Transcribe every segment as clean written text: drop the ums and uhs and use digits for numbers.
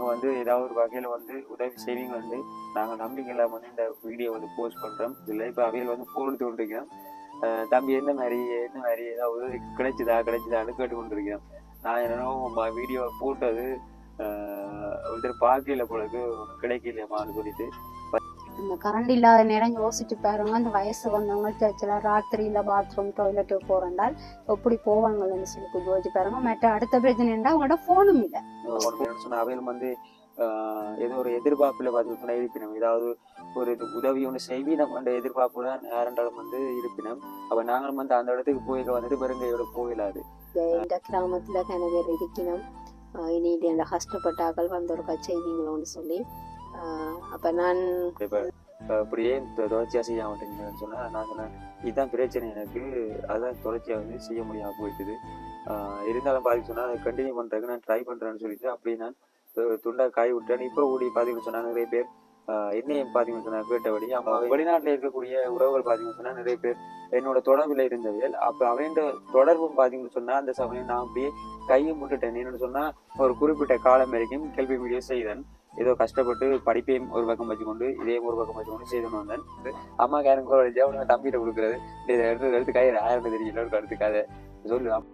நீங்கள் வந்து ஏதாவது ஒரு வகையில் வந்து உதவி செய்வீங்க வந்து நாங்கள் நம்பிக்கை இல்லாமல் வந்து இந்த வீடியோ வந்து போஸ்ட் பண்ணுறோம். இதில் இப்போ அவையில் வந்து போட்டு கொண்டிருக்கிறோம். தம்பி என்ன மாதிரி ஏதாவது கிடைச்சிதான்னு கேட்டு கொண்டிருக்கிறோம். நான் என்னன்னா வீடியோ போட்டது ஒருத்தர் பார்க்கல பொழுது கிடைக்கலையம்மான்னு சொல்லிட்டு இந்த கரண்ட் இல்லாத நேரம் யோசிச்சு பாருங்க. அந்த வயசு வந்தவங்க சர்ச்சில் ராத்திரியில பாத்ரூம் டாய்லெட்டுக்கு போறதால் எப்படி போவாங்கன்னு சொல்லி யோசிச்சு பாருங்க. மற்ற அடுத்த பிரச்சனைன்னா அவங்களோட போனும் இல்லை. சொன்ன அவையில் வந்து ஏதோ ஒரு எதிர்பார்ப்புல பார்த்து இருப்பினும் ஏதாவது ஒரு உதவி ஒன்று செய்வீனம் என்ற எதிர்பார்ப்பு தான் யாரென்றாலும் வந்து இருப்பினும் அப்ப நாங்களும் வந்து அந்த இடத்துக்கு போயிட்டு வந்துட்டு பெருங்கையோட போயிடாது. இந்த கிராமத்துல கனவேர் இருக்கணும் இனி அந்த கஷ்டப்பட்டாக்கள் வந்து ஒரு செய்வீங்களோன்னு சொல்லி அப்ப நான் அப்படியே தொடர்ச்சியா செய்ய மாட்டேங்கன்னு சொன்னா நான் சொன்னேன் இதுதான் பிரச்சனை எனக்கு, அதான் தொடர்ச்சியா வந்து செய்ய முடியாம போயிட்டுது. இருந்தாலும் பாதி சொன்னா அதை கண்டினியூ பண்றதுக்கு நான் ட்ரை பண்றேன்னு சொல்லிட்டு அப்படியே நான் துண்டா காய் விட்டேன். இப்போ கூடி பாத்தீங்கன்னு சொன்னா நிறைய பேர் என்னையும் பாத்தீங்கன்னு சொன்னா கேட்டபடி அவங்க வெளிநாட்டுல இருக்கக்கூடிய உறவுகள் பாத்தீங்கன்னு சொன்னா நிறைய பேர் என்னோட தொடர்புல இருந்தவர்கள். அப்ப அவன் தொடர்பும் பாத்தீங்கன்னு சொன்னா அந்த சமயம் நான் அப்படியே கையை முட்டுட்டேன். என்னன்னு சொன்னா ஒரு குறிப்பிட்ட காலம் வரைக்கும் கேள்வி வீடியோ செய்தேன். ஏதோ கஷ்டப்பட்டு படிப்பையும் ஒரு பக்கம் வச்சுக்கொண்டு இதையும் ஒரு பக்கம் வச்சுக்கொண்டு செய்துன்னு வந்தேன். அம்மா கேரங்க தம்பிகிட்ட கொடுக்குறது எடுத்து காய் ஆயிரம் தெரியல எடுத்துக்காத சொல்லுவான்.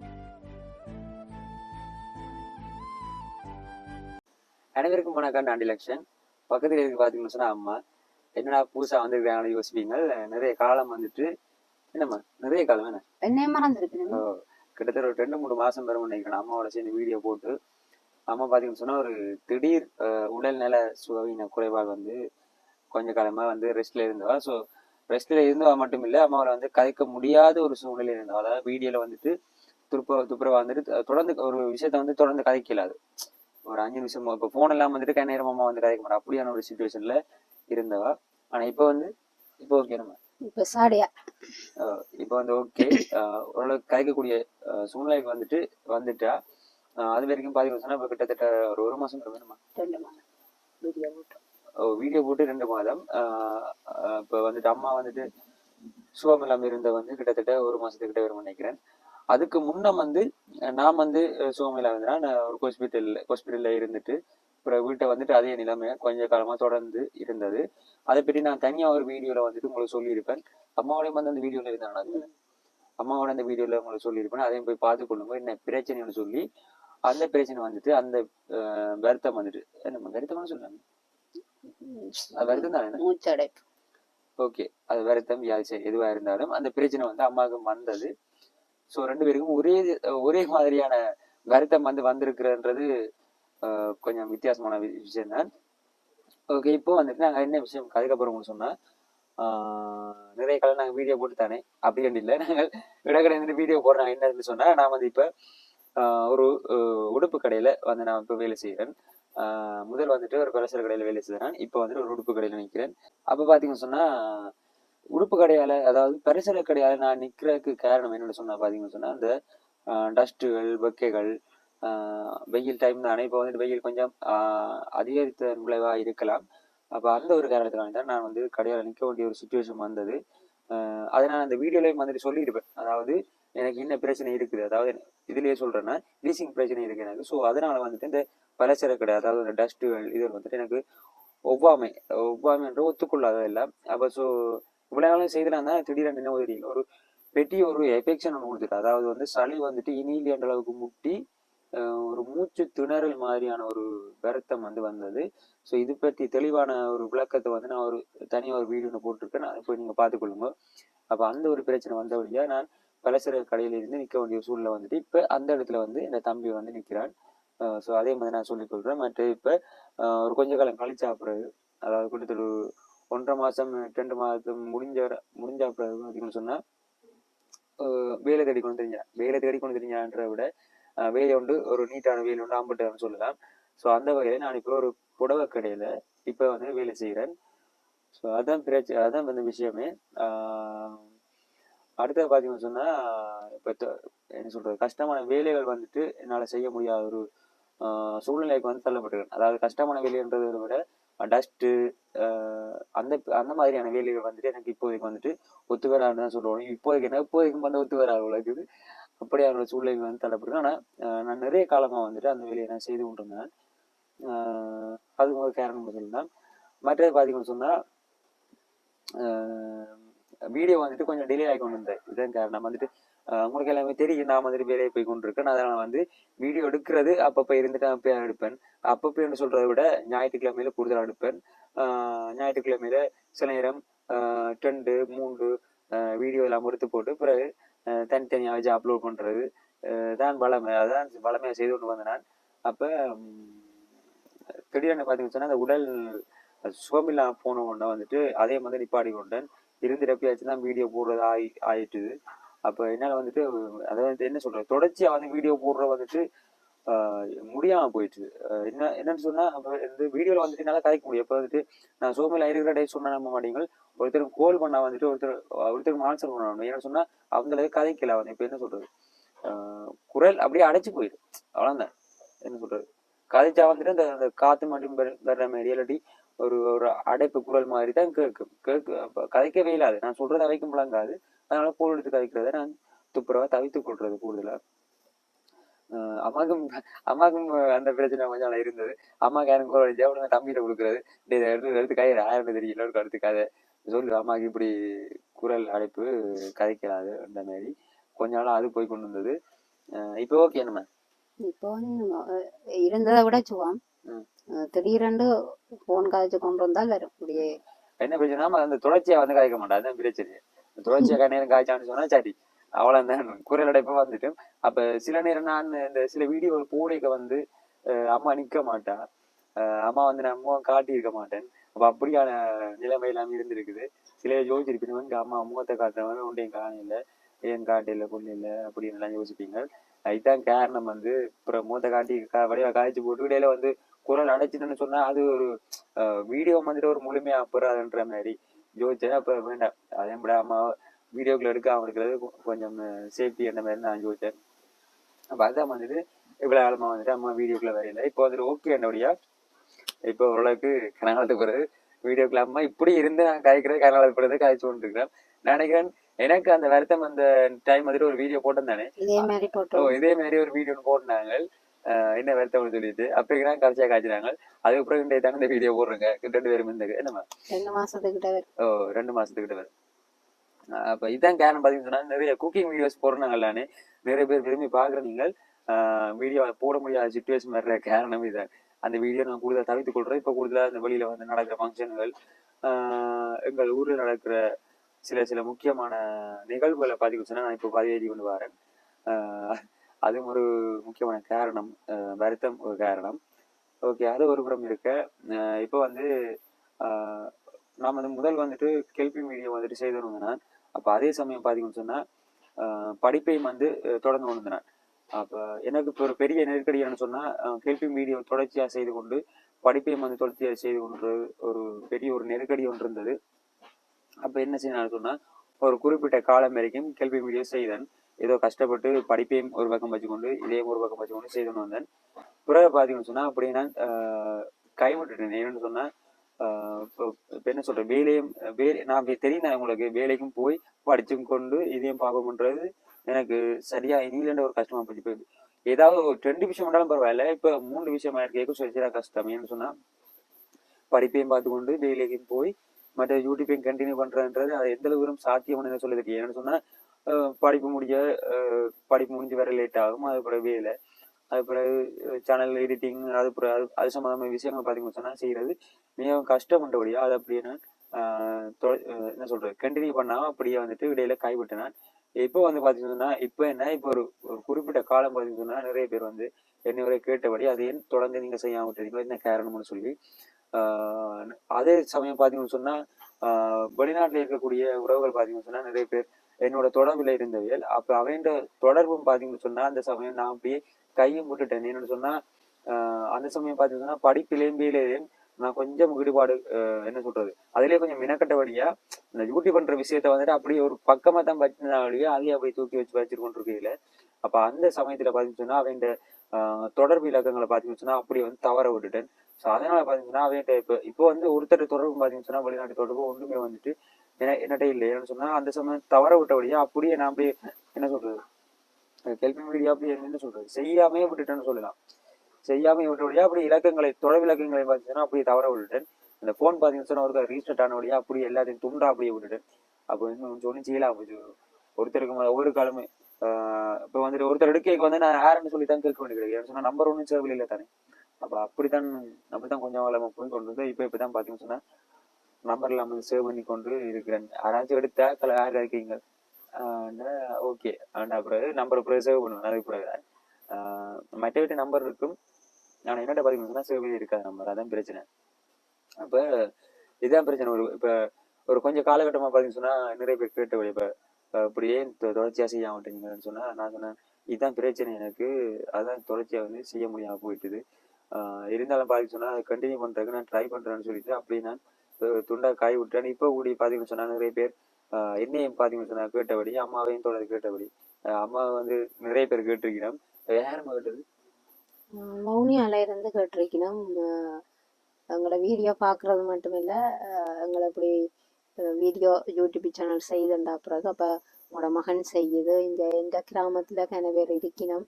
அனைவருக்கும் வணக்கம். நான் டிலக்ஷன். பக்கத்துல இருக்கு பாத்தீங்கன்னு சொன்னா அம்மா என்னடா புதுசா வந்திருக்காங்கன்னு யோசிப்பீங்க. நிறைய காலம் வந்துட்டு என்னம்மா நிறைய காலம் என்ன கிட்டத்தட்ட ஒரு 2-3 மாசம் பெறும் நினைக்கிறேன் அம்மாவோட சேர்ந்து வீடியோ போட்டு. அம்மா பாத்தீங்கன்னு சொன்னா ஒரு திடீர் உடல்நல சுகவீன குறைவால் வந்து கொஞ்ச காலமா வந்து ரெஸ்ட்ல இருந்தவா. ஸோ ரெஸ்ட்ல இருந்தவா மட்டும் இல்லை, அம்மாவை வந்து கதைக்க முடியாத ஒரு சூழ்நிலை இருந்தவா. அதாவது வீடியோல வந்துட்டு துப்புரவா வந்துட்டு தொடர்ந்து ஒரு விஷயத்த வந்து தொடர்ந்து கதைக்கலாது. ஒரு 5 நிமிஷம் இப்போ போன் எல்லாம் வந்துட்டு நேரம் அம்மா வந்து கதைக்க மாட்டா. அப்படியான ஒரு சுச்சுவேஷன்ல இருந்தவா. ஆனா இப்போ வந்து இப்போ ஓகே நம்ம இப்போ வந்து ஓகே ஓரளவுக்கு கதைக்கக்கூடிய சூழ்நிலைக்கு வந்துட்டா. அது வரைக்கும் பாத்தீங்கன்னா இப்ப கிட்டத்தட்ட ஒரு மாசம் வேணுமா 2 மாதம் வீடியோ போட்டு 2 மாதம். இப்ப வந்துட்டு அம்மா வந்துட்டு சுகம் இல்லாம இருந்த வந்து கிட்டத்தட்ட 1 மாசத்துக்கிட்ட வரும் நினைக்கிறேன். அதுக்கு முன்ன வந்து நான் வந்து சுகம் இல்லாம இருந்தேன்னா நான் ஒரு ஹாஸ்பிட்டல்ல இருந்துட்டு அப்புறம் வீட்டை வந்துட்டு அதே நிலைமை கொஞ்ச காலமா தொடர்ந்து இருந்தது. அதை பற்றி நான் தனியா ஒரு வீடியோல வந்துட்டு உங்களுக்கு சொல்லியிருப்பேன். அம்மாவோடையும் வந்து அந்த வீடியோல இருந்தாங்க. அம்மாவோட அந்த வீடியோல உங்களுக்கு சொல்லியிருப்பேன். அதையும் போய் பார்த்து கொள்ளுங்க என்ன பிரச்சனைன்னு சொல்லி. அந்த பிரச்சனை வந்துட்டு அந்த வருத்தம் வந்துட்டு என்ன வருத்தம்னு சொல்றாங்க, அது வருத்தம் தானே. ஓகே, அது வருத்தம் சரி எதுவா இருந்தாலும் அந்த பிரச்சனை வந்து அம்மாவுக்கு வந்தது. ஸோ 2 பேருக்கும் ஒரே மாதிரியான வருத்தம் வந்திருக்குன்றது கொஞ்சம் வித்தியாசமான விஷயம் தான். ஓகே, இப்போ வந்துட்டு நாங்கள் என்ன விஷயம் அதுக்கப்புறம் சொன்னா நிறைய காலம் நாங்கள் வீடியோ போட்டு தானே அப்படின்னு இல்லை, நாங்கள் இடக்கடை வீடியோ போடுறாங்க. என்னன்னு சொன்னா நான் வந்து இப்போ ஒரு உடுப்பு கடையில வந்து நான் இப்போ வேலை செய்கிறேன். முதல் வந்துட்டு ஒரு பலசர கடையில வேலை செய்கிறேன். இப்போ வந்துட்டு ஒரு உடுப்பு கடையில நிற்கிறேன். அப்போ பார்த்தீங்கன்னு சொன்னா உடுப்பு கடையால அதாவது பரிசர கடையால நான் நிற்கிறதுக்கு காரணம் என்னன்னு சொன்னா பார்த்தீங்கன்னு சொன்னா அந்த டஸ்ட்டுகள் வெக்கைகள் வெயில் டைம் தானே. இப்போ வந்துட்டு வெயில் கொஞ்சம் அதிகரித்த விளைவா இருக்கலாம். அப்போ அந்த ஒரு காரணத்துக்காக தான் நான் வந்து கடையால நிற்க வேண்டிய ஒரு சுச்சுவேஷன் வந்தது. அதை நான் அந்த வீடியோலையும் வந்துட்டு சொல்லியிருப்பேன். அதாவது எனக்கு என்ன பிரச்சனை இருக்குது, அதாவது இதுலயே சொல்றேன்னா வீசிங் பிரச்சனை இருக்கு எனக்கு. ஸோ அதனால வந்துட்டு இந்த பலசர கடை அதாவது இந்த டஸ்ட்டுகள் இது வந்துட்டு எனக்கு ஒவ்வாமைன்ற ஒத்துக்கொள்ளாத இல்லை. அப்போ ஸோ இவ்வளவு நாளும் செய்தனா திடீரென்று என்ன உதவி ஒரு பெட்டி ஒரு எஃபெக்ஷன் ஒன்று கொடுத்துட்டு, அதாவது வந்து சளி வந்துட்டு இனியில்ன்ற அளவுக்கு முட்டி ஒரு மூச்சு திணறல் மாதிரியான ஒரு வருத்தம் வந்தது. ஸோ இது பற்றி தெளிவான ஒரு விளக்கத்தை வந்து நான் ஒரு தனியாக ஒரு வீடியோ போட்டிருக்கேன். அதை போய் நீங்க பார்த்துக்கொள்ளுங்க. அப்போ அந்த ஒரு பிரச்சனை வந்தபடியா நான் பலசர கடையில இருந்து நிற்க வேண்டிய சூழ்நிலை வந்துட்டு இப்போ அந்த இடத்துல வந்து என் தம்பி வந்து நிற்கிறான். ஸோ அதே மாதிரி நான் சொல்லிக்கொள்கிறேன். மற்ற இப்போ ஒரு கொஞ்ச காலம் கழிச்சா பிறகு அதாவது கிட்டத்தட்ட 1.5 மாதம் 2 மாதம் முடிஞ்ச பிறகு அப்படின்னு சொன்னா வேலை தேடிக்கொண்டு தெரிஞ்சான்ற விட வேலை உண்டு, ஒரு நீட்டான வேலை உண்டு, ஆம்பட்டான்னு சொல்லலாம். ஸோ அந்த வகையில நான் இப்போ ஒரு புடவை கடையில இப்போ வந்து வேலை செய்கிறேன். ஸோ அதான் வந்து விஷயமே. அடுத்தது பார்த்தீங்கன்னு சொன்னா இப்போ என்ன சொல்றது கஷ்டமான வேலைகள் வந்துட்டு என்னால் செய்ய முடியாத ஒரு சூழ்நிலைக்கு வந்து தள்ளப்பட்டிருக்கேன். அதாவது கஷ்டமான வேலைன்றதை விட டஸ்ட்டு அந்த மாதிரியான வேலைகள் வந்துட்டு எனக்கு இப்போதைக்கு வந்துட்டு ஒத்து வரான்னு தான் சொல்லுவோம். இப்போதைக்கு வந்து ஒத்து வராது இருக்குது. அப்படியான சூழ்நிலைகள் வந்து தள்ளப்படுது. ஆனால் நான் நிறைய காலமாக வந்துட்டு அந்த வேலையை நான் செய்து கொண்டிருந்தேன். அது ஒரு காரணம் சொல்லலாம். மற்றது பார்த்தீங்கன்னு சொன்னா வீடியோ வந்துட்டு கொஞ்சம் டிலே ஆகி கொண்டு வந்தேன். இதான் காரணம் வந்துட்டு உங்களுக்கு எல்லாமே தெரியும். நான் வந்துட்டு வேலையை போய் கொண்டிருக்கேன். அதனால் வந்து வீடியோ எடுக்கிறது அப்பப்போ இருந்துட்டு அப்போ எடுப்பேன். அப்பப்போன்னு சொல்றதை விட ஞாயிற்றுக்கிழமையில கூடுதலாக எடுப்பேன். ஞாயிற்றுக்கிழமையில சில நேரம் 2 3 வீடியோ எல்லாம் எடுத்து போட்டு பிறகு தனித்தனியாக வச்சு அப்லோட் பண்ணுறது தான் வளமை. அதான் வளமையாக செய்து கொண்டு வந்தேன் நான். அப்போ திடீர்னு பார்த்தீங்கன்னு சொன்னால் அந்த உடல் சுகமில்லாம போன உடனே வந்துட்டு அதே மாதிரி நிப்பாடி கொண்டேன். எப்பயாச்சும் தான் வீடியோ போடுறது ஆயிட்டுது. அப்போ என்னால் வந்துட்டு அதை வந்து என்ன சொல்றது தொடர்ச்சியாக வந்து வீடியோ போடுற வந்துட்டு முடியாம போயிடுச்சு. என்னன்னு சொன்னா அப்ப இந்த வீடியோல வந்துட்டு என்னால கதைக்க முடியும். அப்ப வந்துட்டு நான் சோமில இருக்கிற டே சொன்ன நம்ப மாட்டீங்க. ஒருத்தர் கோல் பண்ணா வந்துட்டு ஒருத்தருக்கு ஆன்சர் பண்ணணும். ஏன்னு சொன்னா அவங்கள கதைக்கல. அவன் இப்ப என்ன சொல்றது குரல் அப்படியே அடைச்சு போயிடும். அவ்வளவுதான். என்ன சொல்றது கதைச்சா வந்துட்டு அந்த காத்து மட்டும் வர்ற மாதிரி இல்லாட்டி ஒரு ஒரு அடைப்பு குரல் மாதிரி தான் கதைக்கவே இல்லாது. நான் சொல்றதை வைக்கும் முழங்காது. அதனால கோல் எடுத்து கதைக்கிறத நான் துப்புரவா தவித்துக் கொள்றது கூடுதலா. அம்மாக்கும் அம்மாக்கும் அந்த பிரச்சனை கொஞ்சம் இருந்தது. அம்மாக்கு யாரும் கோல் அடிச்சா உடனே தம்பியிட்ட கொடுக்குறது. எடுத்து கயிறு 1000 தெரியல அடுத்து கதை சொல்லு. அம்மாக்கு இப்படி குரல் அடைப்பு கதைக்கலாது அந்த மாதிரி கொஞ்ச நாள் அது போய் கொண்டு வந்தது. இப்போ ஓகே நம்ம இப்போ இருந்ததை விட சுகம் திடீரென்று போன் காய்ச்சி கொண்டு வந்தால் வரும். அப்படியே என்ன பிரச்சனை அந்த தொடர்ச்சியா வந்து காய்க்க மாட்டேன். அதான் பிரச்சனை. தொடர்ச்சியா நேரம் காய்ச்சான்னு சொன்னா சரி அவ்வளவுதான் குரல் அடைப்பா வந்துட்டு. அப்ப சில நேரம் நான் இந்த சில வீடியோ போடைக்க வந்து அம்மா நிக்க மாட்டா. அம்மா வந்து நான் முகம் காட்டி இருக்க மாட்டேன். அப்ப அப்படியான நிலைமை எல்லாம் இருந்திருக்குது. சில யோசிச்சிருப்பீங்க அம்மா முகத்தை காட்டுறவங்க ஒன்றையும் காணையில ஏன் காட்டில பொண்ணு இல்லை அப்படின்னு எல்லாம் யோசிப்பீங்க. அதுதான் காரணம் வந்து அப்புறம் முகத்தை காட்டி வடிவா காய்ச்சி போட்டு இடையில வந்து குரல் அடைச்சுன்னு சொன்னா அது ஒரு வீடியோ வந்துட்டு ஒரு முழுமையா அப்புறம்ன்ற மாதிரி யோசிச்சேன். அப்ப வேண்டாம் அதே விட அம்மா வீடியோக்குள்ள எடுக்காம இருக்கிறது கொஞ்சம் சேஃப்டி அந்த மாதிரி நான் யோசிச்சேன். அப்ப அதான் வந்துட்டு இவ்வளவு காலமா வந்துட்டு அம்மா வீடியோக்குள்ள வரையில இப்போ வந்துட்டு ஓகே என்னபடியா இப்போ ஓரளவுக்கு கனகாலத்துக்கு பிறகு வீடியோக்குள்ள அம்மா இப்படி இருந்து நான் காய்க்கிறது கனகாலத்துக்கு பிறகு காய்ச்சி கொண்டு இருக்கிறேன். நினைக்கிறேன் எனக்கு அந்த வருத்தம் அந்த டைம் வந்துட்டு ஒரு வீடியோ போட்டிருந்தானே இதே மாதிரி ஒரு வீடியோ போட்டிருந்தாங்க. என்ன வருத்தம் சொல்லிட்டு அப்ப கடைசியா காய்ச்சினாங்க. அதுக்கப்புறம் இந்த வீடியோ போடுறேங்க 2 பேரும் இந்த என்னமா 2 மாசத்துக்கிட்ட 2 மாசத்துக்கிட்ட வரும். அப்ப இதான் காரணம் பாத்தீங்கன்னா நிறைய குக்கிங் வீடியோஸ் போடுறாங்கல்லானே நிறைய பேர் விரும்பி பாக்குற நீங்கள் வீடியோ போட முடியாத சுச்சுவேஷன் வர்ற காரணம் இதான். அந்த வீடியோ நான் கூடுதலாக தவித்துக் கொள்றேன். இப்ப கூடுதலா இந்த வெளியில வந்து நடக்கிற ஃபங்க்ஷன்கள் எங்கள் ஊர்ல நடக்கிற சில முக்கியமான நிகழ்வுகளை பாத்தீங்கன்னு சொன்னா நான் இப்போ பதிவேற்றி கொண்டு வரேன். அதுவும் ஒரு முக்கியமான காரணம். வருத்தம் ஒரு காரணம். ஓகே அது ஒரு புறம் இருக்க இப்போ வந்து நாம் வந்து முதல் வந்துட்டு கேள்வி மீடியம் வந்துட்டு செய்து வந்தேன். அப்போ அதே சமயம் பார்த்தீங்கன்னு சொன்னா படிப்பையும் வந்து தொடர்ந்து கொண்டிருந்தேன். அப்போ எனக்கு இப்போ ஒரு பெரிய நெருக்கடி என்னன்னு சொன்னா கேள்வி மீடியம் தொடர்ச்சியாக செய்து கொண்டு படிப்பையும் வந்து தொடர்ச்சியாக செய்து கொண்டு ஒரு பெரிய ஒரு நெருக்கடி ஒன்று இருந்தது. அப்போ என்ன செய்யணும் சொன்னா ஒரு குறிப்பிட்ட காலம் வரைக்கும் கேள்வி மீடியம் செய்தேன். ஏதோ கஷ்டப்பட்டு படிப்பையும் ஒரு பக்கம் வச்சுக்கொண்டு இதையும் ஒரு பக்கம் வச்சுக்கொண்டு செய்து வந்தேன். பிறகு பார்த்தீங்கன்னு சொன்னா அப்படி நான் கைவிட்டுட்டேன். ஏன்னு சொன்னா இப்போ என்ன சொல்றேன் வேலை நான் தெரியும் உங்களுக்கு வேலைக்கும் போய் படிச்சும் கொண்டு இதையும் பார்க்கணுன்றது எனக்கு சரியா இல்லைன்ற ஒரு கஷ்டமா போச்சு. இப்போ ஏதாவது ஒரு 2 விஷயம் பண்ணாலும் பரவாயில்ல. இப்போ 3 விஷயமா இருக்கேக்கும் சரியா கஷ்டம். ஏன்னு சொன்னா படிப்பையும் பார்த்து கொண்டு வேலைக்கும் போய் மற்ற யூடியூப்பையும் கண்டினியூ பண்றதுன்றது அது எந்த அளவுக்கு சாத்தியம்னு சொல்ல தெரியும். ஏன்னு சொன்னா படிப்பு முடிஞ்சு வர லேட் ஆகும். அது பிறகு வேலை அது பிறகு சேனல் எடிட்டிங் அது சம்பந்தமான விஷயங்கள் பார்த்தீங்கன்னு சொன்னா செய்யறது மிகவும் கஷ்டப்பட்டபடியா அது அப்படியே நான் என்ன சொல்றது கண்டினியூ பண்ணாம அப்படியே வந்துட்டு இடையில கைவிட்டேன். இப்போ வந்து பாத்தீங்கன்னா இப்போ என்ன இப்போ ஒரு குறிப்பிட்ட காலம் பாத்தீங்கன்னா நிறைய பேர் வந்து என்னை வரை கேட்டபடி அதை ஏன் தொடர்ந்து நீங்க செய்யாம விட்டுறீங்களோ என்ன காரணம்னு சொல்லி அதே சமயம் பாத்தீங்கன்னு சொன்னா வெளிநாட்டுல இருக்கக்கூடிய உறவுகள் பாத்தீங்கன்னு சொன்னா நிறைய பேர் என்னோட தொடர்புல இருந்தவியல். அப்ப அவன் தொடர்பும் பாத்தீங்கன்னு சொன்னா அந்த சமயம் நான் அப்படியே கையும் விட்டுட்டேன். என்னன்னு சொன்னா அந்த சமயம் பாத்தீங்கன்னா படிப்பிலேயும் வேலையிலேயும் நான் கொஞ்சம் ஈடுபாடு என்ன சொல்றது அதுலயே கொஞ்சம் மினக்கட்டபடியா இந்த யூடியூப் பண்ற விஷயத்த வந்துட்டு அப்படியே ஒரு பக்கமா தான் வச்சிருந்தாலே அதையே அப்படியே தூக்கி வச்சுட்டு கொண்டிருக்கையில அப்ப அந்த சமயத்துல பாத்தீங்கன்னு சொன்னா அவன் தொடர்பு இலக்கங்களை பாத்தீங்கன்னு சொன்னா அப்படியே வந்து தவற விட்டுட்டேன். ஸோ அதனால பாத்தீங்கன்னா அவன்கிட்ட இப்போ வந்து ஒருத்தர் தொடர்பு பாத்தீங்கன்னு சொன்னா வெளிநாட்டு தொடர்பு ஒன்றுமே வந்துட்டு என்னட்ட இல்லை. ஏன்னு சொன்னா அந்த சமயம் தவற விட்டபடியா அப்படியே நான் அப்படியே என்ன சொல்றது கேள்வி மீடியா அப்படி என்ன சொல்றது செய்யாமே விட்டுட்டேன்னு சொல்லலாம். செய்யாம விட்டபடியா அப்படி இலக்கங்களை தொடர் இலக்கங்களை பார்த்தீங்கன்னா அப்படி தவற விட்டுட்டேன். அந்த போன் பாத்தீங்கன்னு சொன்னா ஒரு ரீஸ்டார்ட் ஆனபடியா அப்படி எல்லாத்தையும் துண்டா அப்படியே விட்டுட்டேன். அப்போ இன்னும் சொல்லி செய்யலாம் போச்சு. ஒருத்தருக்கு ஒவ்வொரு காலமே இப்ப வந்துட்டு ஒருத்தர் எடுக்க வந்து நான் யாருன்னு சொல்லி தான் கேட்க வேண்டியது ஏன்னு சொன்னா நம்பர் ஒன்னும் சேவல் இல்லை தானே. அப்ப அப்படித்தான் கொஞ்சம் காலமா போய் கொண்டு வந்து இப்பதான் பாத்தீங்கன்னு சொன்னா நம்பர் இல்லாம சேவ் பண்ணி கொண்டு இருக்கிறேன். யாராச்சும் எடுத்தா யார் இருக்கீங்க ஓகே பிறகு நம்பர் பிறகு சேவ் பண்ணுவேன். அதுக்கு பிறகு மற்ற வீட்டு நம்பர் இருக்கும். நான் என்னட்ட பாத்தீங்கன்னா சேவ் பண்ணி இருக்காது நம்பர். அதான் பிரச்சனை. அப்ப இதுதான் பிரச்சனை. இப்ப ஒரு கொஞ்சம் காலகட்டமா பாத்தீங்கன்னு சொன்னா நிறைய பேர் கேட்ட இப்ப இப்படியே தொடர்ச்சியா செய்ய மாட்டேங்கன்னு சொன்னா நான் சொன்னேன் இதுதான் பிரச்சனை எனக்கு. அதான் தொடர்ச்சியா வந்து செய்ய முடியாம போயிட்டுது. இருந்தாலும் பாத்தீங்கன்னு சொன்னா அதை கண்டினியூ பண்றதுக்கு நான் ட்ரை பண்றேன்னு சொல்லிட்டு அப்படியே நான் துண்டா காய் விட்டேன். இப்ப கூடி பாத்தீங்கன்னு சொன்னா நிறைய பேர் என்னையும் பாத்தீங்கன்னு சொன்னா கேட்டபடி அம்மாவையும் தொடர்ந்து கேட்டபடி அம்மா வந்து நிறைய பேர் கேட்டிருக்கிறோம். யாருமா கேட்டது? மௌனியால இருந்து கேட்டிருக்கணும். எங்களோட வீடியோ பார்க்குறது மட்டும் இல்லை, எங்களை இப்படி வீடியோ யூடியூப் சேனல் செய்துண்டா பிறகு அப்போ உங்களோட மகன் செய்யுது இந்த கிராமத்தில் கன பேர் இருக்கணும்,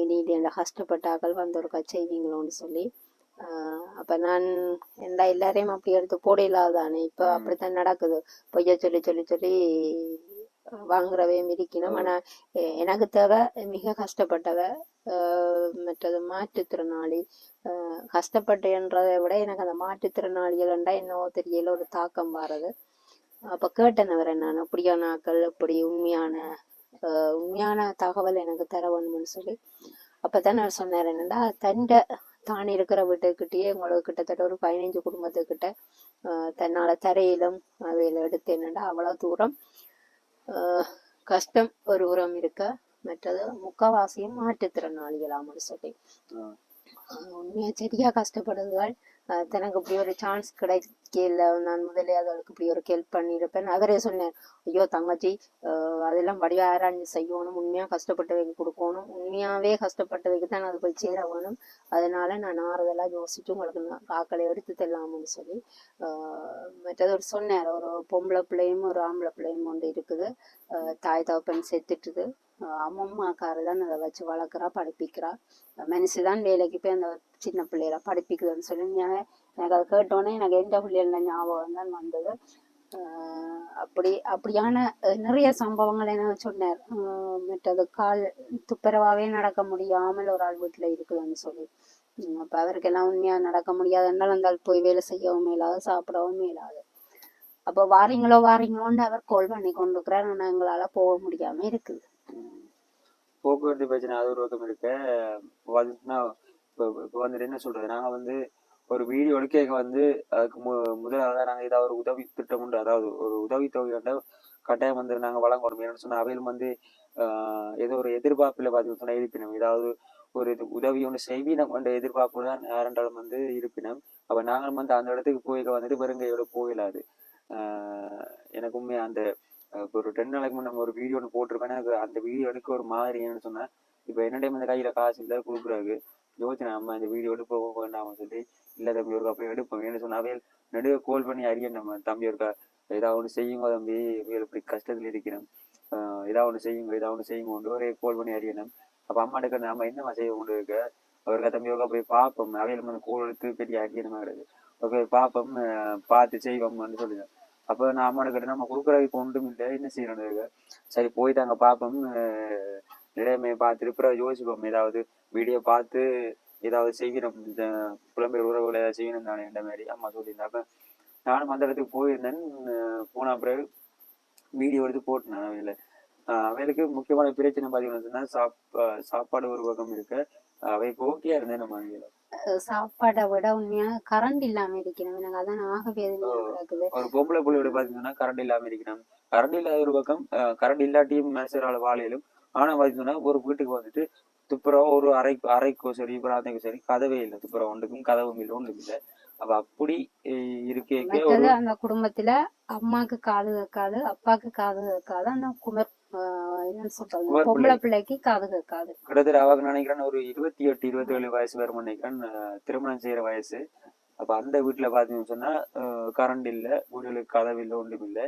இனி இந்த கஷ்டப்பட்டாக்கள் வந்து ஒரு செய்வீங்களோன்னு சொல்லி அப்போ நான் எல்லாரையும் அப்படி எடுத்து போட இல்லாதானே. இப்போ அப்படித்தான் நடக்குது. பொய்ய சொல்லி சொல்லி சொல்லி வாங்குறவே இருக்கணும். ஆனால் எனக்கு தேவை மிக கஷ்டப்பட்டவ, மற்றது மாற்றுத்திறனாளி. கஷ்டப்பட்டேன்றதை விட எனக்கு அந்த மாற்றுத்திறனாளிகள்ண்டா என்னவோ தெரியல ஒரு தாக்கம் வர்றது. அப்போ கேட்டேன் நான் அப்படியான ஆக்கள் இப்படி உண்மையான தகவல் எனக்கு தர வேணும்னு சொல்லி. அப்போதான் நான் சொன்னேன் என்னென்னா தான் இருக்கிற வீட்டுக்கிட்டேயே உங்களுக்கு கிட்டத்தட்ட ஒரு 15 குடும்பத்துக்கிட்ட தன்னால் தரையிலும் அவையில் எடுத்து என்னென்னா அவ்வளோ தூரம் கஷ்டம் ஒரு உரம் இருக்க, மற்றது முக்கவாசியும் மாற்றுத்திறனாளிகளாம்னு சொல்லி உண்மையா சரியா கஷ்டப்படுதுகள். தனக்கு இப்படி ஒரு சான்ஸ் கிடைக்கல, நான் முதலே அதற்கு இப்படி ஒரு ஹெல்ப் பண்ணியிருப்பேன். அவரே சொன்னேன், ஐயோ தங்கச்சி அதெல்லாம் வடிவா ஆராய்ச்சி செய்யணும், உண்மையா கஷ்டப்பட்டவைக்கு கொடுக்கணும், உண்மையாவே கஷ்டப்பட்டவைக்கு தான் அது போய் சேர வேணும். அதனால நான் ஆறுதலாக யோசிச்சு உங்களுக்கு காக்களை எடுத்து தரலாம்னு சொல்லி மற்றது ஒரு சொன்னார். ஒரு பொம்பளை பிள்ளையும் ஒரு ஆம்பளை பிள்ளையும் ஒன்று இருக்குது. தாய் தகப்பன் செத்துட்டுது. அம்மம்மாக்காரு தான் அதை வச்சு வளர்க்குறா, படிப்பிக்கிறா. மனுஷிதான் வேலைக்கு போய் அந்த சின்ன பிள்ளைகளை படிப்பிக்குதுன்னு சொல்லி எனக்கு அதை கேட்டோன்னே எனக்கு எந்த பிள்ளைகள ஞாபகம் தான் வந்தது. அப்படியான நிறைய சம்பவங்கள் என்ன சொன்னார். மற்றது கால் துப்புரவாகவே நடக்க முடியாமல் ஒரு ஆள் வீட்டில் இருக்குதுன்னு சொல்லி. அப்போ அவருக்கெல்லாம் உண்மையாக நடக்க முடியாதுன்னாலும் அந்த ஆள் போய் வேலை செய்யவும் மேலாது, சாப்பிடவும் மேலாது. அப்போ வாரீங்களோன்னு அவர் கால் பண்ணி கொண்டு இருக்கிறார். ஆனால் எங்களால் போக முடியாமல் இருக்குது. போக்குவரத்து பிரச்சனை அது ஒரு பக்கம் இருக்கு. இப்போ வந்துட்டு என்ன சொல்றது, நாங்க வந்து ஒரு வீடியோ எடுக்க வந்து அதுக்கு முதலாக நாங்க ஏதாவது ஒரு உதவி திட்டம் உண்டு, அதாவது ஒரு உதவி தொகை கட்டாயம் வந்து நாங்க வழங்கணும். என்னன்னு சொன்னா அவையில் வந்து ஏதோ ஒரு எதிர்பார்ப்புல பார்த்தீங்கன்னா இருப்பினும் ஏதாவது ஒரு உதவி ஒன்று செய்வீனம் என்ற எதிர்பார்ப்பு தான் யாரென்றாலும் வந்து இருப்பினும். அப்ப நாங்கள் வந்து அந்த இடத்துக்கு போய் வந்துட்டு வெறுங்கையோட போயிடாது. எனக்கு உண்மையா அந்த ஒரு 10 நாளைக்கு முன்ன ஒரு வீடியோ ஒன்று போட்டிருப்பேன். எனக்கு அந்த வீடியோ எடுக்க ஒரு மாதிரி என்னன்னு சொன்னா, இப்போ என்ன டைம் இந்த கையில காசு இல்லை கொடுக்குறாரு யோசிச்சு நம்ம இந்த வீடியோ எடுக்க வேண்டாம்னு சொல்லி, இல்லை தம்பி ஒருக்கா போய் எடுப்போம் என்ன சொன்னா அவையில் நடுவே கோல் பண்ணி அறிய நம்ம தம்பி ஒருக்கா ஏதாவது ஒன்று செய்யுங்க தம்பி, இப்படி கஷ்டத்துல இருக்கிறோம், ஏதாவது ஒன்று செய்யுங்க ஒரே கோல் பண்ணி அறியணும். அப்ப அம்மா எடுக்க நம்ம என்னம்மா செய்ய கொண்டு இருக்க அவருக்கா தம்பி ஒருக்கா போய் பார்ப்போம், அவையில் வந்து கோல் எடுத்து பெரிய அறியணுமா இருக்குது, ஓகே பார்ப்போம் பார்த்து செய்வோம்னு சொல்லுங்க. அப்போ நான் அம்மா கிட்ட நம்ம கொடுக்குறதுக்கு ஒன்றும் இல்லை, என்ன செய்யணும், சரி போயிட்டு அங்கே பார்ப்போம், இடையமே பார்த்துட்டு அப்புறம் யோசிப்போம், ஏதாவது வீடியோ பார்த்து ஏதாவது செய்யணும், இந்த புலம்பெயர் உறவுகளை ஏதாவது செய்யணும் தானே இந்த மாதிரி அம்மா சொல்லியிருந்தாப்ப நானும் அந்த இடத்துக்கு போயிருந்தேன். போன பிறகு வீடியோ எடுத்து போட்டேன். அவையில் அவைகளுக்கு முக்கியமான பிரச்சனை பார்த்தீங்கன்னா சாப்பாடு ஒரு பக்கம் இருக்கு, அவைக்கு ஓகே இருந்தேன் நம்ம சாப்பாடை விட உண்மையா கரண்ட் இல்லாம இருக்கணும். எனக்கு அதான் ஆகவே இருக்குது. ஒரு பொம்பளை பிள்ளையோட பாத்தீங்கன்னா கரண்ட் இல்லாம இருக்கணும். கரண்ட் இல்லாத ஒரு பக்கம், கரண்ட் இல்லாட்டியும் மனுஷரால வாழையிலும். ஆனா பாத்தீங்கன்னா ஒரு வீட்டுக்கு வந்துட்டு துப்புரவா ஒரு அறைக்கோ சரி பிரார்த்தனைக்கும் சரி கதவே இல்லை, துப்புரவா ஒன்றுக்கும் கதவும் இல்லை, ஒன்றும் இல்லை. அப்ப அப்படி இருக்கே அந்த குடும்பத்துல அம்மாக்கு காது கேட்காது, அப்பாக்கு காது கேட்காது, அந்த என்னன்னு சொல்றது பொம்பளை பிள்ளைக்கு காது கேட்காது. கிட்டத்தட்ட அவங்க நினைக்கிறேன் ஒரு 28 27 வயசு வரும் நினைக்கிறேன், திருமணம் செய்யற வயசு. அப்ப அந்த வீட்டுல பாத்தீங்கன்னு சொன்னா கரண்ட் இல்ல, வீடுகளுக்கு கதவு இல்லை, ஒன்றும் இல்லை,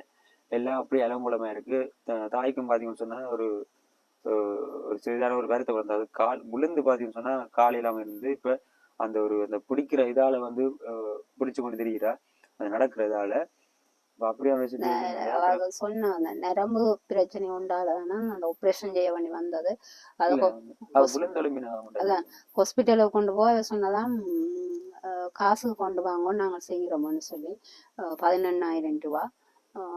எல்லாம் அப்படி அலங்குலமா இருக்கு. தாய்க்கும் பாத்தீங்கன்னு சொன்னா ஒரு ஒரு சிறிதான ஒரு வருத்தம் வந்து அது கால் விழுந்து பார்த்தீங்கன்னு சொன்னா கால் இல்லாம இருந்து இப்ப அந்த ஒரு அந்த பிடிக்கிற இதால வந்து பிடிச்சு கொண்டு திரிகிறா அது நடக்கிறதால அப்படியான சுச்சுவேஷன் அப்புறம் அவர்கள் சொன்ன அந்த நரம்பு பிரச்சனை உண்டாலதான் அந்த ஆப்ரேஷன் செய்ய வேண்டி வந்தது. அது இல்ல அது விழுந்தெலும்பினா அதான் ஹாஸ்பிட்டலுக்கு கொண்டு போய் சொன்னதான் காசுக்கு கொண்டு வாங்க நாங்கள் செய்கிறோம்னு சொல்லி 11,000 ரூபா.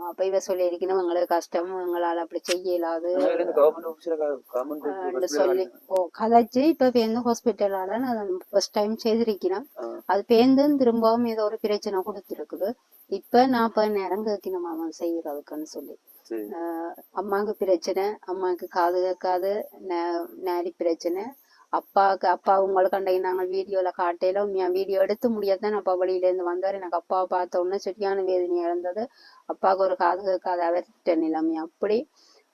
அப்ப இவ சொல்லி இருக்கணும் எங்களுக்கு கஷ்டம், எங்களால் அப்படி செய்ய இயலாது சொல்லி கதைச்சு இப்ப பேருந்து ஹாஸ்பிட்டலால ஃபர்ஸ்ட் டைம் செய்திருக்கிறேன். அது பேருந்து திரும்பவும் ஏதோ ஒரு பிரச்சனை கொடுத்துருக்குது. இப்ப 40,000 கேட்கணும் அவன் செய்யறதுக்குன்னு சொல்லி. அம்மாவுக்கு பிரச்சனை, அம்மாவுக்கு காது கேட்காது, நேரி பிரச்சனை. அப்பா உங்களுக்கு அன்றைக்கு நாங்கள் வீடியோல காட்டையில வீடியோ எடுத்து முடியாதான் அப்பா வழியில இருந்து வந்தார். எனக்கு அப்பாவை பார்த்த உடனே சரியான வேதனை இழந்தது. அப்பாவுக்கு ஒரு காது கேட்காது அவர்கிட்ட நிலைமை அப்படி,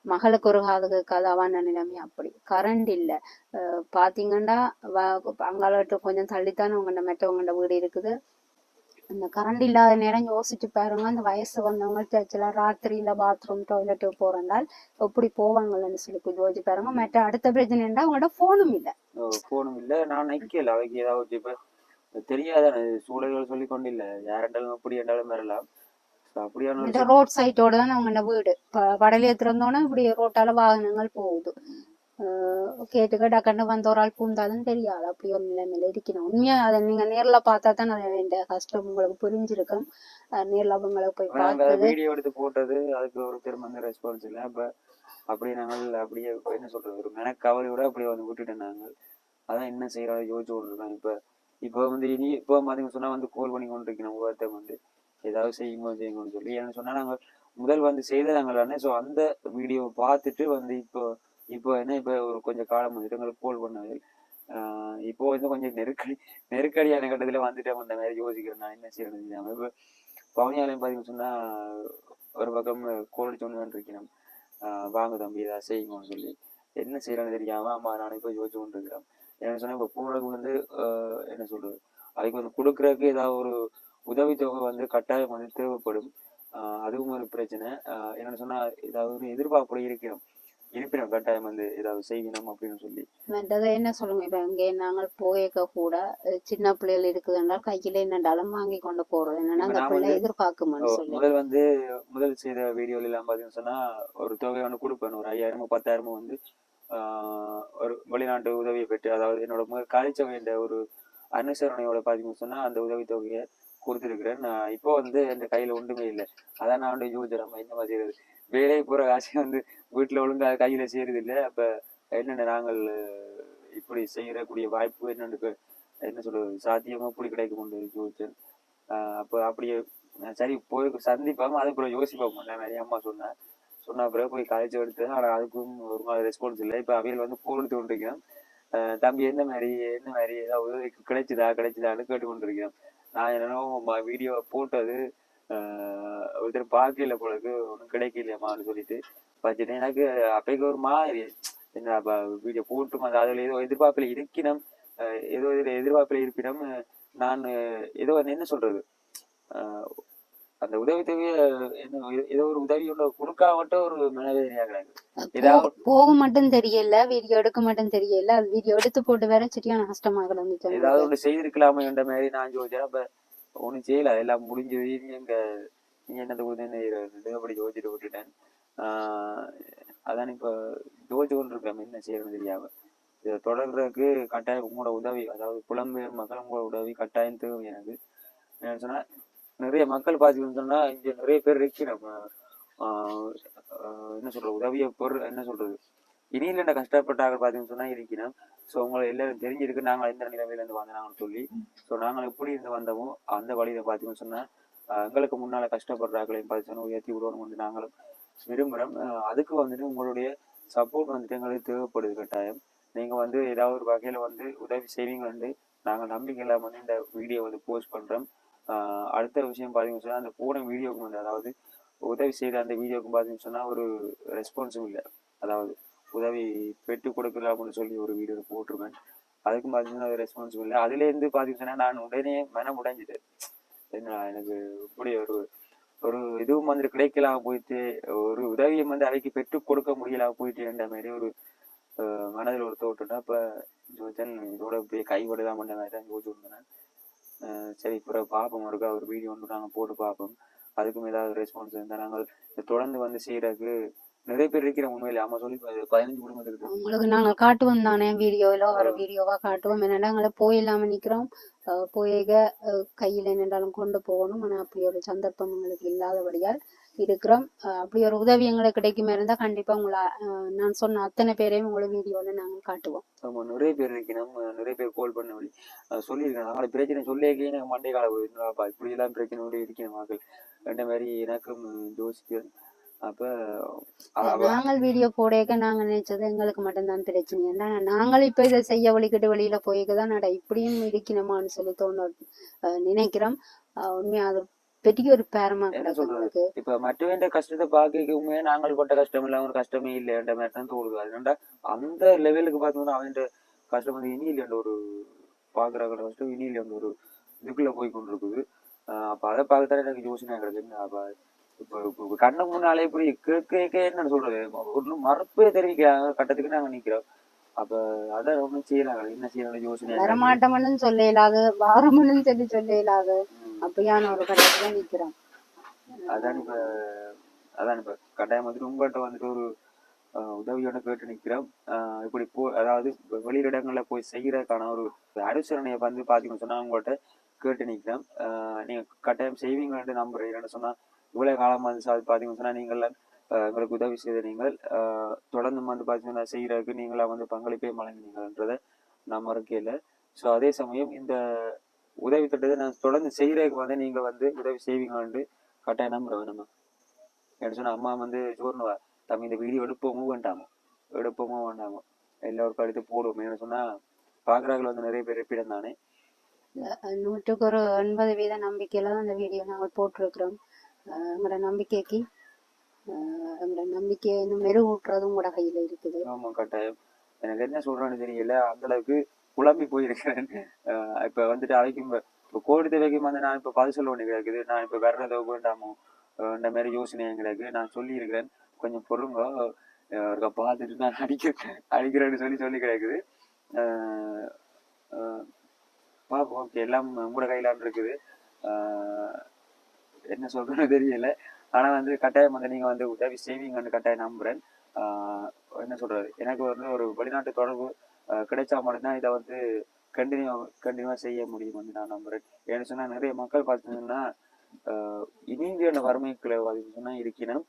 மகளுக்கு ஒரு காது கேட்காது அவன் நிலைமை அப்படி. கரண்ட் இல்லை பாத்தீங்கன்னா அங்காளட்டு கொஞ்சம் தள்ளித்தானே உங்கள்ட மற்றவங்கள்ட வீடு இருக்குது. அந்த கரண்ட் இல்லாத நேரம் யோசிச்சு பாருங்க, அந்த வயசு வந்தவங்க சர்ச்சில் ராத்திரியில பாத்ரூம் டாய்லெட்டுக்கு போறதால் எப்படி போவாங்கன்னு சொல்லி யோசிச்சு பாருங்க. மற்ற அடுத்த பிரச்சனை அவங்களோட போனும் இல்ல நான் நிக்கல அவைக்கு ஏதாவது இப்ப தெரியாத சூழல்கள் சொல்லி கொண்டு இல்ல யாரெண்டாலும் அப்படி என்றாலும் வரலாம். அப்படியான ரோட் சைட்டோட தான் அவங்க வீடு படலைய திறந்தோன்னா இப்படி ரோட்டால வாகனங்கள் போகுது. கேட்டுக்க டக்குன்னு வந்த ஒரு ஆள் பூந்தாலும் தெரியாது அப்படி ஒரு நிலைமையில இருக்கணும். உண்மையா அதை நீங்க நேர்ல பார்த்தா தான் வேண்டிய கஷ்டம் உங்களுக்கு புரிஞ்சிருக்கும். நேர்ல அவங்களுக்கு போய் பார்த்தது வீடியோ எடுத்து போட்டது அதுக்கு ஒரு திரும்ப ரெஸ்பான்ஸ் இல்லை. அப்ப அப்படியே நாங்கள் அப்படியே என்ன சொல்றது ஒரு மெனக்கவலையோட அப்படியே வந்து விட்டுட்டேன் நாங்கள். அதான் என்ன செய்யறோம் யோசிச்சு கொண்டிருக்கோம். இப்ப வந்து இனி இப்போ பாத்தீங்கன்னு சொன்னா வந்து கோல் பண்ணி கொண்டு இருக்கணும் ஒவ்வொருத்த வந்து ஏதாவது செய்யுங்கன்னு சொல்லி என்ன சொன்னா நாங்கள் முதல் வந்து செய்தாங்களானே. ஸோ அந்த வீடியோவை பார்த்துட்டு வந்து இப்போ என்ன இப்போ ஒரு கொஞ்சம் காலம் வந்துட்டு எங்களுக்கு கோல் பண்ணது. இப்போ வந்து கொஞ்சம் நெருக்கடியான கட்டத்துல வந்துட்டேன் அந்த மாதிரி யோசிக்கிறேன் நான் என்ன செய்யணும். இப்போ பவனியாலையும் பார்த்தீங்கன்னு சொன்னா ஒரு பக்கம் கோல் அடிச்சோன்னு இருக்கணும். வாங்க தம்பி ஏதாவது செய்யுங்கன்னு சொல்லி என்ன செய்யறான்னு தெரியாம அம்மா நானே போய் யோசிச்சு கொண்டு இருக்கிறேன். என்ன சொன்னா இப்போ போறதுக்கு வந்து என்ன சொல்றது அதுக்கு வந்து கொடுக்குறதுக்கு ஏதாவது ஒரு உதவித்தொகை வந்து கட்டாயம் வந்து தேவைப்படும். அதுவும் ஒரு பிரச்சனை. என்னன்னு சொன்னா ஏதாவது ஒரு எதிர்பார்ப்பு இருப்பினும் கட்டாயம் வந்து ஏதாவது செய்யணும் அப்படின்னு சொல்லி என்ன சொல்லுங்க. இப்ப இங்கே நாங்கள் போயிருக்க கூட சின்ன பிள்ளைகள் இருக்குதுன்னா கையில என்னண்டாலும் வாங்கி கொண்டு போறது என்னன்னா அந்த பிள்ளை எதிர்பார்க்குமான்னு சொல்லி முதல் செய்த வீடியோல எல்லாம் பாத்தீங்கன்னு சொன்னா ஒரு தொகை ஒன்று கொடுப்பேன். ஒரு 5,000 10,000 வந்து ஒரு வெளிநாட்டு உதவியை பெற்று அதாவது என்னோட கழிச்ச வேண்டிய ஒரு அனுசரணையோட பாத்தீங்கன்னு சொன்னா அந்த உதவி தொகையை கொடுத்துருக்கிறேன். நான் இப்போ வந்து என் கையில ஒன்றுமே இல்லை. அதான் நான் வந்து யோசிச்சிடறேன் என்ன மாதிரி செய்யறது. வேலையை போற காசு வந்து வீட்டுல ஒழுங்கா கையில செய்யறது இல்லை. அப்ப என்னென்ன நாங்கள் இப்படி செய்யறக்கூடிய வாய்ப்பு என்னன்னு என்ன சொல்றது சாத்தியமா இப்படி கிடைக்கும் கொண்டு யோசிச்சேன். அப்ப அப்படியே சரி போய் சந்திப்பாம அதுக்குள்ள யோசிப்போம் நிறைய அம்மா சொன்ன பிறகு போய் கழிச்சு எடுத்து ஆனா அதுக்கும் ஒரு மாதிரி ரெஸ்பான்ஸ் இல்லை. இப்ப அவையில் வந்து போன் எடுத்து கொண்டிருக்கிறேன். தம்பி என்ன மாதிரி ஏதாவது கிடைச்சுதான்னு கேட்டு கொண்டிருக்கிறேன். நான் என்னன்னா வீடியோ போட்டது ஒருத்தர் பார்க்கல போலக்கு ஒன்றும் கிடைக்கலையம்மான்னு சொல்லிட்டு வச்சுட்டேன். எனக்கு அப்பைக்கு ஒரு மாதிரி என்ன வீடியோ போட்டு அதுல ஏதோ எதிர்பார்ப்பில் இருக்கணும். ஏதோ எதிர்பார்ப்பில் இருப்பினும் நான் ஏதோ என்ன சொல்றது அந்த உதவித்தொகைய ஏதோ ஒரு உதவி கொடுக்காமட்டும் ஒரு மனவேதனையாக போக மட்டும் தெரியல, வீடியோ எடுக்க மட்டும் தெரியல. அது வீடியோ எடுத்து போட்டு வேற சரியான கஷ்டமா கிடந்துச்சு. ஏதாவது ஒண்ணு செய்திருக்கலாமே என்ற மாதிரி நான் யோசிச்சேன். அப்ப ஒண்ணும் செய்யல எல்லாம் முடிஞ்சு எங்க நீங்க என்னது உதவி அப்படி யோசிச்சுட்டு விட்டுட்டேன். அதான் இப்ப யோசிச்சு கொண்டு இருக்கேன் என்ன செய்யறது தெரியாம. இதை தொடர்றதுக்கு கட்டாயம் உங்களோட உதவி அதாவது புலம்பெயர் மக்கள் உங்களோட உதவி கட்டாயம் தேவை எனக்கு. என்ன சொன்னா நிறைய மக்கள் பாத்தீங்கன்னு சொன்னா இங்க நிறைய பேர் இருக்கு. நம்ம என்ன சொல்றது உதவிய பொருள் என்ன சொல்றது இனியில என்ன கஷ்டப்பட்டாங்க பாத்தீங்கன்னு சொன்னா இருக்கணும். ஸோ உங்களை எல்லாரும் தெரிஞ்சிருக்கு நாங்கள் எந்த நிலைமையில இருந்து வந்தாங்கன்னு சொல்லி. ஸோ நாங்கள் எப்படி இருந்து வந்தோமோ அந்த வழியில பாத்தீங்கன்னு சொன்னா எங்களுக்கு முன்னால கஷ்டப்படுறாங்களையும் பார்த்து சொன்னா உயர்த்தி விடுவோம் வந்து நாங்களும் விரும்புகிறோம். அதுக்கு வந்துட்டு உங்களுடைய சப்போர்ட் வந்துட்டு எங்களுக்கு தேவைப்படுது கட்டாயம். நீங்க வந்து ஏதாவது ஒரு வகையில வந்து உதவி செய்வீங்க வந்து நாங்கள் நம்பிக்கை இல்லாம வந்து இந்த வீடியோ வந்து போஸ்ட் பண்றோம். அடுத்த விஷயம் பாத்தீங்கன்னு சொன்னா அந்த போன வீடியோக்கு வந்து அதாவது உதவி செய்த அந்த வீடியோக்கு பாத்தீங்கன்னு சொன்னா ஒரு ரெஸ்பான்ஸும் இல்லை. அதாவது உதவி பெற்றுக் கொடுக்கலாம்னு சொல்லி ஒரு வீடியோ போட்டிருக்கேன். அதுக்கும் பாத்தீங்கன்னா ரெஸ்பான்சிபிள் இல்லை. அதுல இருந்து பாத்தீங்கன்னா நான் உடனே மனம் உடைஞ்சிட்டேன். என்ன எனக்கு இப்படி ஒரு இதுவும் வந்து கிடைக்கலாம் போயிட்டு ஒரு உதவியை வந்து அவைக்கு பெற்றுக் கொடுக்க முடியலாம் போயிட்டு என்ற மாதிரி ஒரு மனதில் ஒரு தோட்டுனா அப்போ ஜோதிச்சன் இதோட போய் கைவிடலாம் பண்ண மாதிரி தான் யோசிச்சுருந்தேன். சரி பிறகு பார்ப்போம், இருக்கா ஒரு வீடியோ ஒன்று நாங்கள் போட்டு பார்ப்போம். அதுக்கும் ஏதாவது ரெஸ்பான்ஸ் இருந்தால் நாங்கள் தொடர்ந்து வந்து செய்கிறதுக்கு நிறைய பேர் இருக்கிற உண்மையிலே அம்மா சொல்லி 15 குடும்பத்துக்கு உங்களுக்கு நாங்கள் காட்டுவோம் தானே, வீடியோவில் ஒரு வீடியோவாக காட்டுவோம். என்னென்னா எங்களை போயில்லாமல் நிற்கிறோம், போயிக கையில் என்னென்றாலும் கொண்டு போகணும். ஆனால் அப்படி ஒரு சந்தர்ப்பம் எங்களுக்கு இல்லாதபடியால் இருக்கிறோம். அப்படி ஒரு உதவி எங்களுக்கு கிடைக்குமே இருந்தால் கண்டிப்பாக உங்களை நான் சொன்ன அத்தனை பேரையும் உங்களை வீடியோவில் நாங்கள் காட்டுவோம். நம்ம நிறைய பேர் இருக்கணும், நிறைய பேர் கால் பண்ண வழி சொல்லியிருக்கேன். அவங்களோட பிரச்சனை சொல்லியிருக்கே எனக்கு மண்டை கால போயிருந்தாப்பா, இப்படியெல்லாம் பிரச்சனையோடு இருக்கணும் மக்கள் ரெண்ட மாதிரி எனக்கும் யோசிக்க. அப்போ நாங்கள் வீடியோ போடக்க நாங்கள் நினைச்சது எங்களுக்கு மட்டும்தான் பிரச்சனை. ஏன்னா நாங்கள் இப்போ இதை செய்ய வழிக்கிட்டு வெளியில போய்க்குதான் நட இப்படியும் இருக்கணுமான்னு சொல்லி நினைக்கிறோம். உண்மையா அது பெரிய ஒரு பேரமா சொல்றது. இப்ப மற்றவண்ட கஷ்டத்தை பாக்கவுமே நாங்கள் பட்ட கஷ்டம் இல்ல ஒரு கஷ்டமே இல்லைன்ற மாதிரி தான் தோணுது. அதுனா அந்த லெவலுக்கு பார்த்தோம்னா அவன் கஷ்டம் வந்து இனி இல்லைன்ற ஒரு பாக்குறாங்க கஷ்டம் இனி இல்லைன்ற ஒரு இதுக்குள்ள போய் கொண்டிருக்குது. அப்ப அதை பார்க்கத்தானே எனக்கு யோசனை கிடைக்குது. அப்ப இப்ப கண்ணு முன்னாலே இப்படி கேட்க என்ன சொல்றது, ஒன்றும் மறுப்பே தெரிவிக்கிறாங்க கட்டத்துக்கு நாங்க நிக்கிறோம். அப்ப அதான் ஒண்ணும் செய்யலாங்க, என்ன செய்யணும் யோசனை. வரமாட்டோம்னு சொல்ல இயலாது, வாரம்னு சொல்ல இயலாது, அப்படியான ஒரு கட்டத்துல நிக்கிறோம். அதான் இப்ப கட்டாயம் வந்துட்டு உங்கள்கிட்ட வந்துட்டு ஒரு உதவியோட கேட்டு நிக்கிறோம். இப்படி அதாவது வெளியிடங்கள்ல போய் செய்யறதுக்கான ஒரு அனுசரணையை வந்து பாத்தீங்கன்னு சொன்னா உங்கள்கிட்ட கேட்டு நிக்கிறோம். நீங்க கட்டாயம் செய்வீங்கன்னு நம்புறேன். என்னன்னு சொன்னா இவ்வளவு காலமா வந்து பாத்தீங்கன்னு சொன்னா நீங்கள் எங்களுக்கு உதவி செய்த நீங்கள் தொடர்ந்து வந்து பாத்தீங்கன்னா செய்யறதுக்கு நீங்களா வந்து பங்களிப்பே வழங்கினீங்கன்றதை நான் மறுக்கையில. ஸோ அதே சமயம் இந்த உதவி திட்டத்தை நான் தொடர்ந்து செய்யறதுக்கு வந்து நீங்க வந்து உதவி செய்வீங்கன்னு கட்டாயம் நம்புறேன். நம்ம என்ன சொன்னா அம்மா வந்து சோர்னுவா, தம்பி இந்த வீடியோ எடுப்போமோ வேண்டாமோ எல்லாருக்கும் அடுத்து போடுவோம். என்ன சொன்னா பாக்குறாங்க வந்து நிறைய பேர் இருப்பிடம் தானே. 100க்கு 80% நம்பிக்கையில தான் அந்த வீடியோ நாங்கள் போட்டிருக்கிறோம். எங்களோட நம்பிக்கைக்கு எங்களோட நம்பிக்கையை இன்னும் மெருகூட்டுறதும் கூட கையில இருக்குது. ஆமா கட்டாயம். எனக்கு என்ன சொல்றேன்னு தெரியல, அந்த அளவுக்கு குழம்பி போயிருக்கிறேன். இப்ப வந்துட்டு அவைக்கும் இப்ப கோடி தேவைக்கும் வந்து நான் இப்ப பதில் சொல்ல வேண்டிய கிடக்குது. நான் இப்ப வர்றதோ வேண்டாமோ இந்த மாதிரி யோசனை எங்களுக்கு நான் சொல்லி இருக்கிறேன். கொஞ்சம் பொருங்க அவருக்கா பார்த்துட்டு நான் அடிக்கிறேன்னு சொல்லி கிடக்குது. பாப்போம். ஓகே, எல்லாம் உங்களோட கையிலான் இருக்குது. என்ன சொல்றேன்னு தெரியல. ஆனா வந்து கட்டாயம் வந்து நீங்க வந்து உதவி செய்வீங்கன்னு கட்டாயம் நம்புறேன். என்ன சொல்றது, எனக்கு வந்து ஒரு வெளிநாட்டு தொடர்பு கிடைச்சா மட்டும்தான் இதை வந்து கண்டினியூவா செய்ய முடியும் வந்து நான் நம்புறேன். ஏன்னு சொன்னா நிறைய மக்கள் பார்த்தீங்கன்னா இனிந்தியான வறுமைக்குள்ள சொன்னா இருக்கணும்.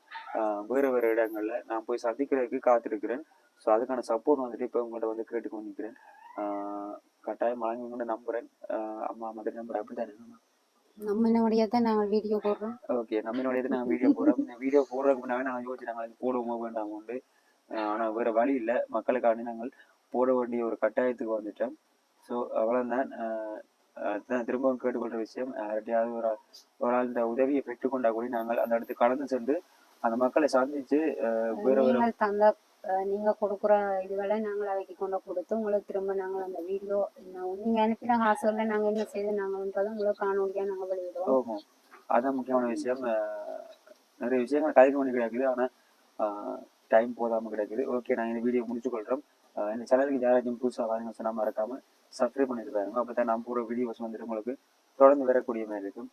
வேற இடங்கள்ல நான் போய் சந்திக்கிறதுக்கு காத்திருக்கிறேன். ஸோ அதுக்கான சப்போர்ட் வந்துட்டு இப்போ உங்கள்கிட்ட வந்து கேட்டுக்கொண்டிருக்கிறேன். கட்டாயம் வழங்குங்கன்னு நம்புறேன். அம்மா மாதிரி நம்புறேன். அப்படித்தானே நம்மளுடையதான் நாங்கள் வீடியோ போடுறோம். ஓகே, நம்மளுடையது நாங்கள் வீடியோ போடுறோம். இந்த வீடியோ போடுறதுக்கு முன்னாடி நாங்கள் யோசிச்சு நாங்கள் போடுவோமோ வேண்டாம் உண்டு. ஆனால் வேற வழி இல்லை, மக்களுக்காண்டி நாங்கள் போட வேண்டிய ஒரு கட்டாயத்துக்கு வந்துட்டோம். ஸோ அவ்வளோதான். திரும்பவும் கேட்டுக்கொள்ற விஷயம், யார்ட்டையாவது ஒரு ஆள் இந்த உதவியை பெற்றுக்கொண்டா கூட நாங்கள் அந்த இடத்துக்கு கடந்து சென்று அந்த மக்களை சந்திச்சு தந்த நீங்க கொடுக்குற இதுகளை நாங்கள் அவைக்கு கொண்டு கொடுத்து உங்களுக்கு திரும்ப நாங்கள் அந்த வீடியோ நீங்க அனுப்பின காசுல நாங்கள் என்ன செய்து நாங்கள்ன்றதை உங்களுக்கு காணொலியா நாங்கள் வெளியிடுவோம். அதான் முக்கியமான விஷயம். நிறைய விஷயங்கள் கதைக்க வேண்டி கிடைக்குது, ஆனா டைம் போதாம கிடைக்குது. ஓகே, நாங்கள் இந்த வீடியோ முடிச்சு கொள்றோம். இந்த சேனலுக்கு யாராச்சும் புதுசாக வாங்க சொன்னா மறக்காம சப்ஸ்கிரைப் பண்ணிட்டு பாருங்க. அப்பதான் நான் போற வீடியோஸ் வந்துட்டு உங்களுக்கு தொடர்ந்து வரக்கூடிய மாதிரி இருக்கும்.